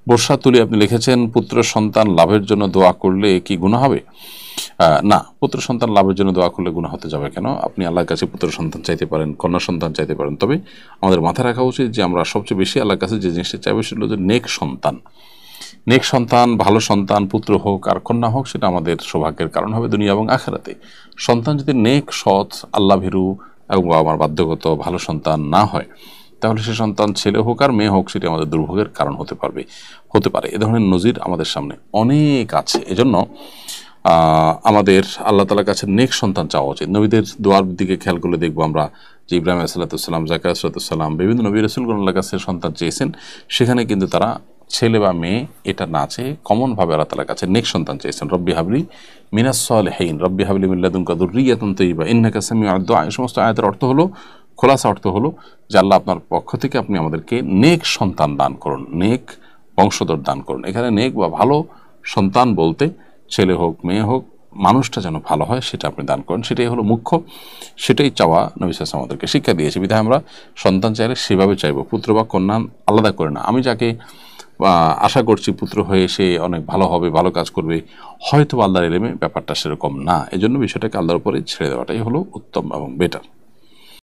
বর্ষা তুলি আপনি লিখেছেন, পুত্র সন্তান লাভের জন্য দোয়া করলে কি গুনাহ হবে? না, পুত্র সন্তান লাভের জন্য দোয়া করলে গুনাহ হতে যাবে কেন? আপনি আল্লাহর কাছে পুত্র সন্তান চাইতে পারেন, কন্যা সন্তান চাইতে পারেন। তবে আমাদের মাথায় রাখা উচিত যে আমরা সবচেয়ে বেশি আল্লাহর কাছে যে জিনিসটা চাইবো সেটা হলো যে নেক সন্তান। নেক সন্তান, ভালো সন্তান, পুত্র হোক আর কন্যা হোক, সেটা আমাদের সৌভাগ্যের কারণ হবে দুনিয়া এবং আখিরাতে। সন্তান যদি নেক, সৎ, আল্লাহ ভীরু এবং আমার বাধ্যগত ভালো সন্তান না হয়, তাহলে সে সন্তান ছেলে হোক আর মেয়ে হোক, সেটি আমাদের দুর্ভোগের কারণ হতে পারে। এ ধরনের নজির আমাদের সামনে অনেক আছে। এজন্য আমাদের আল্লাহ তাআলার কাছে নেক সন্তান চাওয়া উচিত। নবীদের দোয়ার দিকে খেয়াল করলে দেখবো আমরা যে ইব্রাহিম আলাইহিসসালাম, জাকারিয়া আলাইহিসসালাম, বিভিন্ন নবী রাসূলগণ আল্লাহর কাছে সন্তান চেয়েছেন। সেখানে কিন্তু তারা ছেলে বা মেয়ে এটা না চেয়ে কমনভাবে আল্লাহ তাআলার কাছে নেক সন্তান চেয়েছেন। রব্বি হাবলি মিনাস সালিহিন, রব্বি হাবলি মিন লাদুনকা যুররিয়াতান তাইয়্যিবা ইন্নাকা সামিউদ দুআ। এই সমস্ত আয়াতের অর্থ হলো, খোলাসা অর্থ হলো যে আল্লাহ আপনার পক্ষ থেকে আপনি আমাদেরকে নেক সন্তান দান করুন, নেক বংশধর দান করুন। এখানে নেক বা ভালো সন্তান বলতে ছেলে হোক মেয়ে হোক, মানুষটা যেন ভালো হয় সেটা আপনি দান করেন, সেটাই হলো মুখ্য। সেটাই চাওয়া নবী সাল্লাল্লাহু আলাইহি ওয়াসাল্লাম আমাদেরকে শিক্ষা দিয়েছে। বিধায় আমরা সন্তান চাইলে সেভাবে চাইবো, পুত্র বা কন্যা আলাদা করে না। আমি যাকে আশা করছি পুত্র হয়ে সে অনেক ভালো হবে, ভালো কাজ করবে, হয়তো আল্লাহর ইলমে ব্যাপারটা সেরকম না। এজন্য বিষয়টাকে আল্লাহর উপরে ছেড়ে দেওয়াটাই হলো উত্তম এবং বেটার।